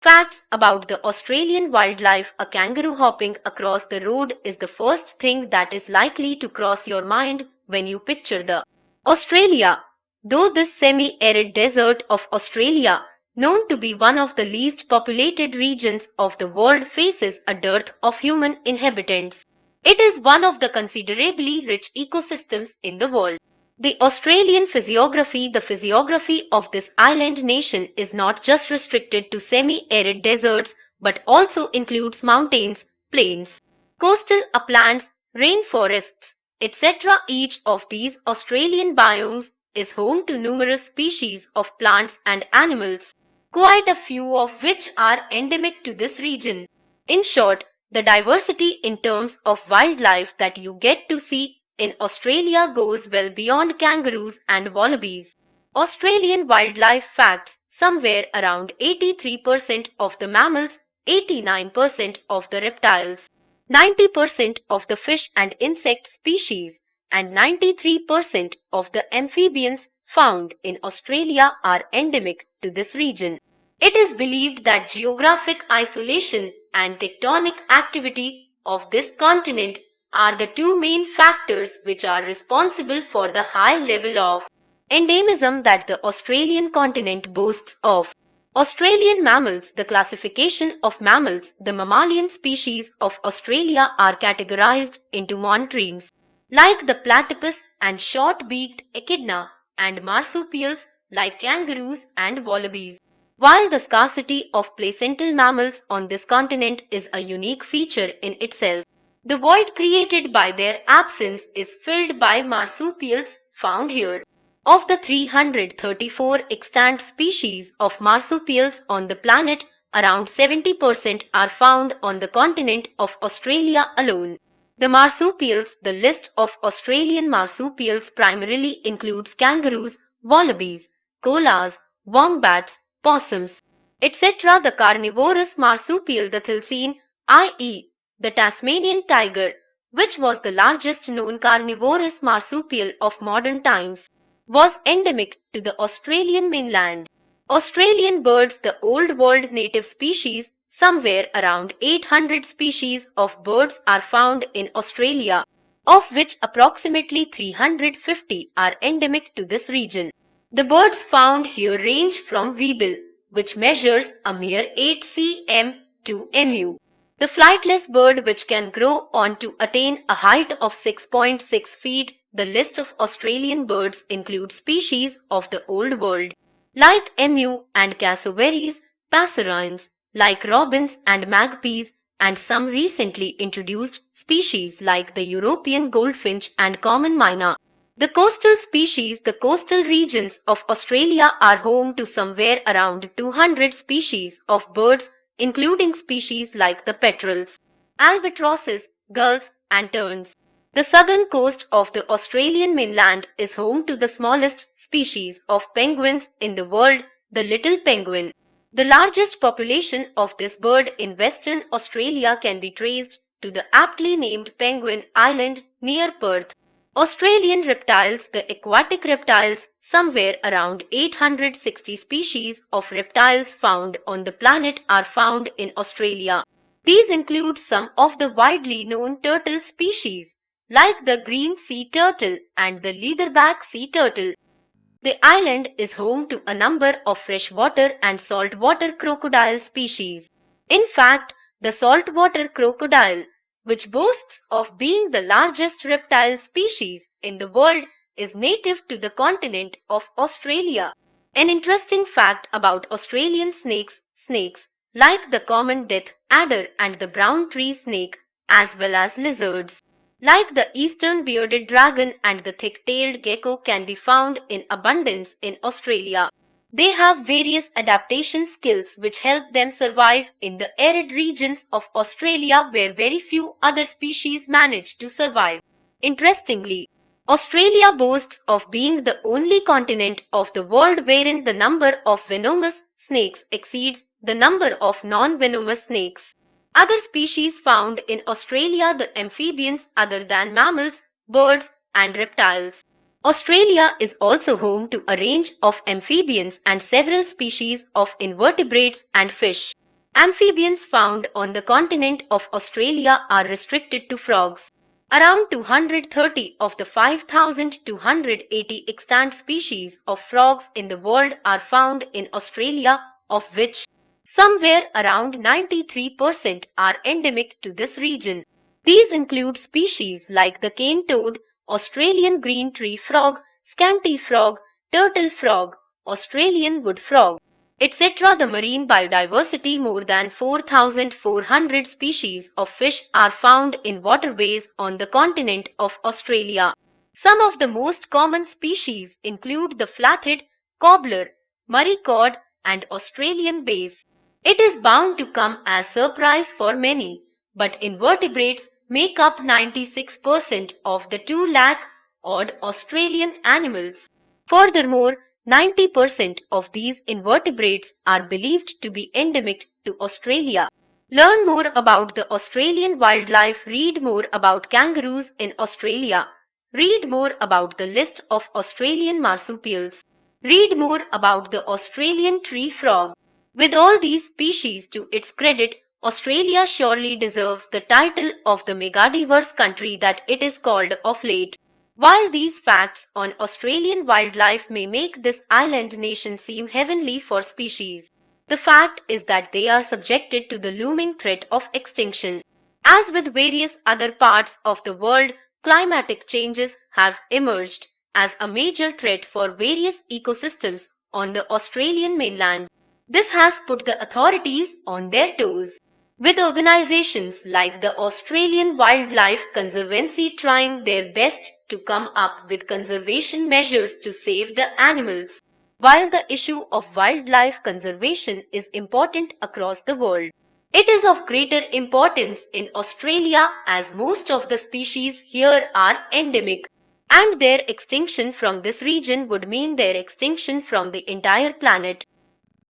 Facts about the Australian wildlife. A kangaroo hopping across the road is the first thing that is likely to cross your mind when you picture the Australia. Though this semi-arid desert of Australia, known to be one of the least populated regions of the world, faces a dearth of human inhabitants, it is one of the considerably rich ecosystems in the world. The Australian physiography. The physiography of this island nation is not just restricted to semi-arid deserts but also includes mountains, plains, coastal uplands, rainforests, etc. Each of these Australian biomes is home to numerous species of plants and animals, quite a few of which are endemic to this region. In short, the diversity in terms of wildlife that you get to see in Australia goes well beyond kangaroos and wallabies. Australian wildlife facts. Somewhere around 83% of the mammals, 89% of the reptiles, 90% of the fish and insect species, and 93% of the amphibians found in Australia are endemic to this region. It is believed that geographic isolation and tectonic activity of this continent are the two main factors which are responsible for the high level of endemism that the Australian continent boasts of. Australian mammals. The classification of mammals. The mammalian species of Australia are categorized into monotremes, like the platypus and short-beaked echidna, and marsupials like kangaroos and wallabies. While the scarcity of placental mammals on this continent is a unique feature in itself, the void created by their absence is filled by marsupials found here. Of the 334 extant species of marsupials on the planet, around 70% are found on the continent of Australia alone. The marsupials. The list of Australian marsupials primarily includes kangaroos, wallabies, koalas, wombats, possums, etc. The carnivorous marsupial. The thylacine, i.e., the Tasmanian tiger, which was the largest known carnivorous marsupial of modern times, was endemic to the Australian mainland. Australian birds. The Old World native species. Somewhere around 800 species of birds are found in Australia, of which approximately 350 are endemic to this region. The birds found here range from weeble, which measures a mere 8 cm, to emu, the flightless bird, which can grow on to attain a height of 6.6 feet. The list of Australian birds includes species of the Old World, like emu and cassowaries, passerines, like robins and magpies, and some recently introduced species like the European goldfinch and common myna. The coastal species. The coastal regions of Australia are home to somewhere around 200 species of birds, including species like the petrels, albatrosses, gulls, and terns. The southern coast of the Australian mainland is home to the smallest species of penguins in the world, the little penguin. The largest population of this bird in Western Australia can be traced to the aptly named Penguin Island near Perth. Australian reptiles. The aquatic reptiles. Somewhere around 860 species of reptiles found on the planet are found in Australia. These include some of the widely known turtle species, like the green sea turtle and the leatherback sea turtle. The island is home to a number of freshwater and saltwater crocodile species. In fact, the saltwater crocodile, which boasts of being the largest reptile species in the world, is native to the continent of Australia. An interesting fact about Australian snakes. Snakes, like the common death adder and the brown tree snake, as well as lizards, like the eastern bearded dragon and the thick-tailed gecko, can be found in abundance in Australia. They have various adaptation skills which help them survive in the arid regions of Australia, where very few other species manage to survive. Interestingly, Australia boasts of being the only continent of the world wherein the number of venomous snakes exceeds the number of non-venomous snakes. Other species found in Australia. The amphibians other than mammals, birds, and reptiles. Australia is also home to a range of amphibians and several species of invertebrates and fish. Amphibians found on the continent of Australia are restricted to frogs. Around 230 of the 5,280 extant species of frogs in the world are found in Australia, of which somewhere around 93% are endemic to this region. These include species like the cane toad, Australian green tree frog, scanty frog, turtle frog, Australian wood frog, etc. The marine biodiversity, more than 4,400 species of fish are found in waterways on the continent of Australia. Some of the most common species include the flathead, cobbler, Murray cod, and Australian bass. It is bound to come as surprise for many, but invertebrates make up 96% of the 2 lakh odd Australian animals. Furthermore, 90% of these invertebrates are believed to be endemic to Australia. Learn more about the Australian wildlife. Read more about kangaroos in Australia. Read more about the list of Australian marsupials. Read more about the Australian tree frog. With all these species to its credit, Australia surely deserves the title of the megadiverse country that it is called of late. While these facts on Australian wildlife may make this island nation seem heavenly for species, the fact is that they are subjected to the looming threat of extinction. As with various other parts of the world, climatic changes have emerged as a major threat for various ecosystems on the Australian mainland. This has put the authorities on their toes, with organizations like the Australian Wildlife Conservancy trying their best to come up with conservation measures to save the animals. While the issue of wildlife conservation is important across the world, it is of greater importance in Australia as most of the species here are endemic, and their extinction from this region would mean their extinction from the entire planet.